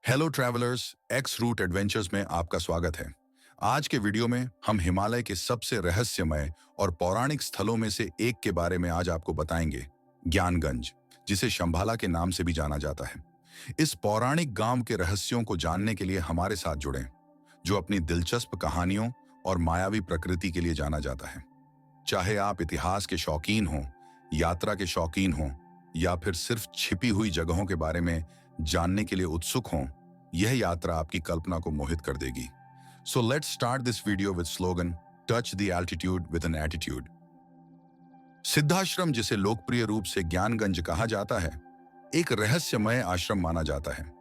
Hello travellers, X route adventures में आपका स्वागत है। आज के वीडियो में हम हिमालय के सबसे रहस्यमय और पौराणिक स्थलों में से एक के बारे में आज आपको बताएंगे, ज्ञानगंज, जिसे शंभाला के नाम से भी जाना जाता है। इस पौराणिक गांव के रहस्यों को जानने के लिए हमारे साथ जुड़ें, जो अपनी दिलचस्प कहानियों और मायावी प्रकृति के लिए जाना जाता है। चाहे आप इतिहास के शौकीन हों, यात्रा के शौकीन हों, या फिर सिर्फ छिपी हुई जगहों के बारे में जानने के लिए उत्सुक हों, यह यात्रा आपकी कल्पना को मोहित कर देगी। So let's start this video with slogan touch the altitude with an attitude. Siddhashram, जिसे लोकप्रिय रूप से ज्ञानगंज कहा जाता है, एक रहस्यमय आश्रम माना जाता है,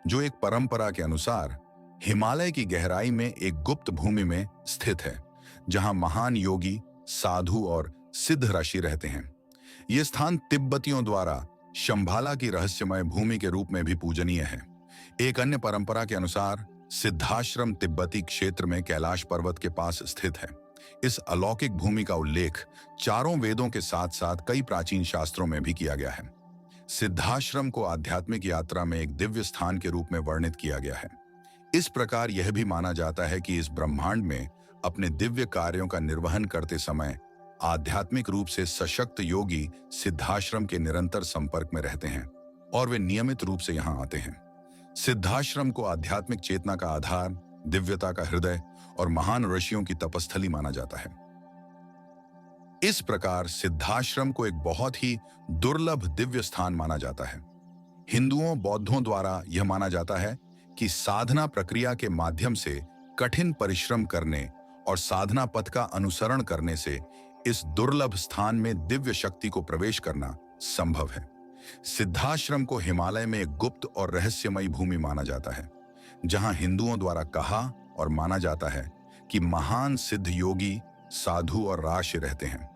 जो एक परंपरा के अनुसार हिमालय की गहराई में एक गुप्त भूमि में स्थित है, जहां महान योगी, साधु और सिद्ध ऋषि रहते हैं। यह स्थान तिब्बतियों द्वारा शंभाला की रहस्यमय भूमि के रूप में भी पूजनीय है। एक अन्य परंपरा के अनुसार सिद्धाश्रम तिब्बती क्षेत्र में कैलाश पर्वत के पास स्थित है। इस अलौकिक भूमि का उल्लेख चारों वेदों के साथ साथ कई प्राचीन शास्त्रों में भी किया गया है। सिद्धाश्रम को आध्यात्मिक यात्रा में एक दिव्य स्थान के रूप में वर्णित किया गया है। इस प्रकार यह भी माना जाता है कि इस ब्रह्मांड में अपने दिव्य कार्यों का निर्वहन करते समय आध्यात्मिक रूप से सशक्त योगी सिद्धाश्रम के निरंतर संपर्क में रहते हैं और वे नियमित रूप से यहां आते हैं। सिद्धाश्रम को आध्यात्मिक चेतना का आधार, दिव्यता का हृदय और महान ऋषियों की तपस्थली माना जाता है। इस प्रकार सिद्धाश्रम को एक बहुत ही दुर्लभ दिव्य स्थान माना जाता है। हिंदुओं, बौद्धों द्वारा यह माना जाता है कि साधना प्रक्रिया के माध्यम से कठिन परिश्रम करने और साधना पथ का अनुसरण करने से इस दुर्लभ स्थान में दिव्य शक्ति को प्रवेश करना संभव है। सिद्धाश्रम को हिमालय में एक गुप्त और रहस्यमयी भूमि माना जाता है, जहां हिंदुओं द्वारा कहा और माना जाता है कि महान सिद्ध योगी, साधु और ऋषि रहते हैं।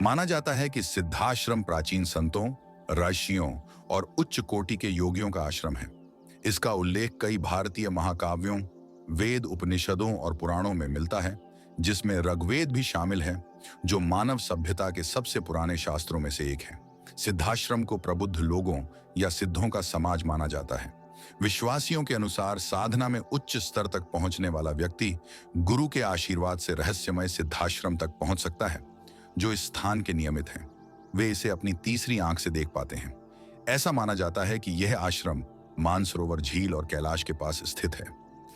माना जाता है कि सिद्धाश्रम प्राचीन संतों, ऋषियों और उच्च कोटि के योगियों का आश्रम है। इसका उल्लेख कई भारतीय महाकाव्यों, वेद, उपनिषदों और पुराणों में मिलता है, जिसमें ऋग्वेद भी शामिल है, जो मानव सभ्यता के सबसे पुराने शास्त्रों में से एक है। सिद्धाश्रम को प्रबुद्ध लोगों या सिद्धों का समाज माना जाता है। विश्वासियों के अनुसार साधना में उच्च स्तर तक पहुंचने वाला व्यक्ति गुरु के आशीर्वाद से रहस्यमय सिद्धाश्रम तक पहुंच सकता है, जो इस स्थान के नियमित हैं। वे इसे अपनी तीसरी आंख से देख पाते हैं। ऐसा माना जाता है कि यह आश्रम मानसरोवर झील और कैलाश के पास स्थित है।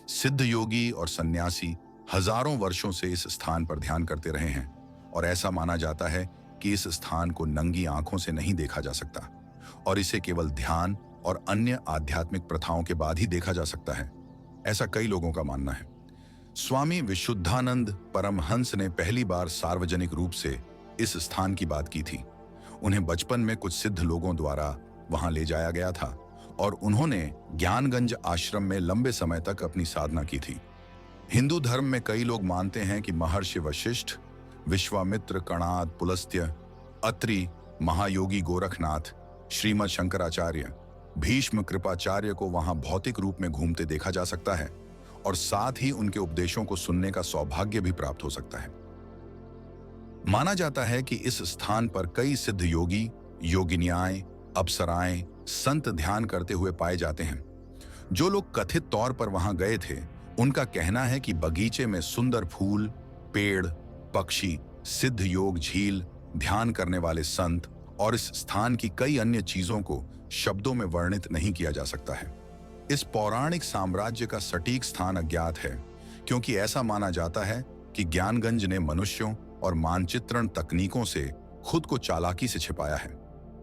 सिद्ध योगी और सन्यासी हजारों वर्षों से इस स्थान पर ध्यान करते रहे हैं और ऐसा माना जाता है कि इस स्थान को नंगी आंखों से नहीं देखा जा सकता और इसे केवल ध्यान और अन्य आध्यात्मिक प्रथाओं के बाद ही देखा जा सकता है। ऐसा कई लोगों का मानना है। स्वामी विशुद्धानंद परमहंस ने पहली बार सार्वजनिक रूप से इस स्थान की बात की थी। उन्हें बचपन में कुछ सिद्ध लोगों द्वारा वहां ले जाया गया था और उन्होंने ज्ञानगंज आश्रम में लंबे समय तक अपनी साधना की थी। हिंदू धर्म में कई लोग मानते हैं कि महर्षि वशिष्ठ, विश्वामित्र, कणाद, पुलस्त्य, अत्रि, महायोगी गोरखनाथ, श्रीमद शंकराचार्य, भीष्म, कृपाचार्य को वहां भौतिक रूप में घूमते देखा जा सकता है और साथ ही उनके उपदेशों को सुनने का सौभाग्य भी प्राप्त हो सकता है। माना जाता है कि इस स्थान पर कई सिद्ध योगी, योगिनियाएं, अप्सराएं, संत ध्यान करते हुए पाए जाते हैं। जो लोग कथित तौर पर वहां गए थे, उनका कहना है कि बगीचे में सुंदर फूल, पेड़, पक्षी, सिद्ध योग, झील, ध्यान करने वाले संत और इस स्थान की कई अन्य चीजों को शब्दों में वर्णित नहीं किया जा सकता है। इस पौराणिक साम्राज्य का सटीक स्थान अज्ञात है, क्योंकि ऐसा माना जाता है कि ज्ञानगंज ने मनुष्यों और मानचित्रण तकनीकों से खुद को चालाकी से छिपाया है।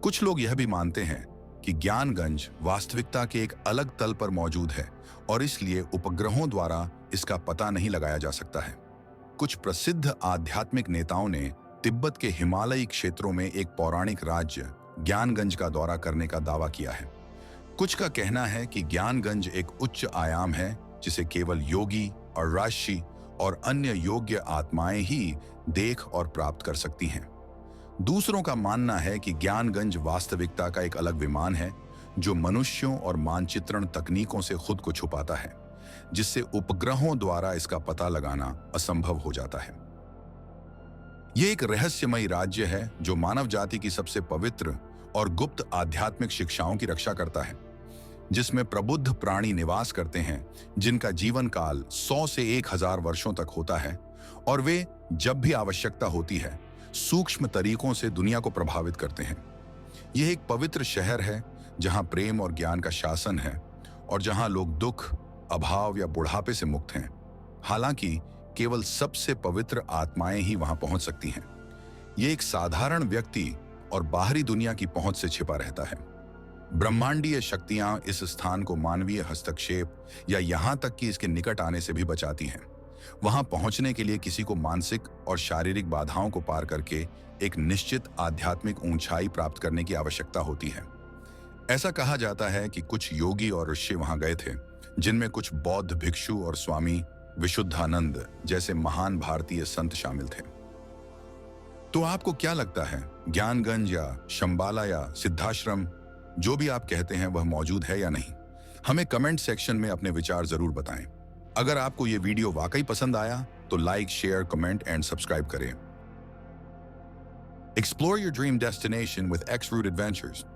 कुछ लोग यह भी मानते हैं कि ज्ञानगंज वास्तविकता के एक अलग तल पर मौजूद है और इसलिए उपग्रहों द्वारा इसका पता नहीं लगाया जा सकता है। कुछ प्रसिद्ध आध्यात्मिक नेताओं ने तिब्बत के हिमालयी क्षेत्रों में एक पौराणिक राज्य ज्ञानगंज का दौरा करने का दावा किया है। कुछ का कहना है कि ज्ञानगंज एक उच्च आयाम है, जिसे केवल योगी और ऋषि और अन्य योग्य आत्माएं ही देख और प्राप्त कर सकती हैं। दूसरों का मानना है कि ज्ञानगंज वास्तविकता का एक अलग विमान है, जो मनुष्यों और मानचित्रण तकनीकों से खुद को छुपाता है, जिससे उपग्रहों द्वारा इसका पता लगाना असंभव हो जाता है। यह एक रहस्यमयी राज्य है जो मानव जाति की सबसे पवित्र और गुप्त आध्यात्मिक शिक्षाओं की रक्षा करता है। जिसमें प्रबुद्ध प्राणी निवास करते हैं जिनका जीवन काल 100 से 1000 वर्षों तक होता है और वे जब भी आवश्यकता होती है सूक्ष्म तरीकों से दुनिया को प्रभावित करते हैं। यह एक पवित्र शहर है जहां प्रेम और ज्ञान का शासन है और जहां लोग दुख, अभाव या बुढ़ापे से मुक्त हैं। हालांकि केवल सबसे पवित्र आत्माएं ही वहां पहुंच सकती हैं। यह एक साधारण व्यक्ति और बाहरी दुनिया की पहुंच से छिपा रहता है। ब्रह्मांडीय शक्तियां इस स्थान को मानवीय हस्तक्षेप या यहां तक कि इसके निकट आने से भी बचाती हैं। वहां पहुंचने के लिए किसी को मानसिक और शारीरिक बाधाओं को पार करके एक निश्चित आध्यात्मिक ऊंचाई प्राप्त करने की आवश्यकता होती है। ऐसा कहा जाता है कि कुछ योगी और ऋषि वहां गए थे, जिनमें कुछ बौद्ध भिक्षु और स्वामी विशुद्धानंद जैसे महान भारतीय संत शामिल थे। तो आपको क्या लगता है, ज्ञानगंज या शंबाला या सिद्धाश्रम, जो भी आप कहते हैं, वह मौजूद है या नहीं? हमें कमेंट सेक्शन में अपने विचार जरूर बताएं। अगर आपको ये वीडियो वाकई पसंद आया तो like, share, comment and subscribe करें। Explore your dream destination with X-Route Adventures.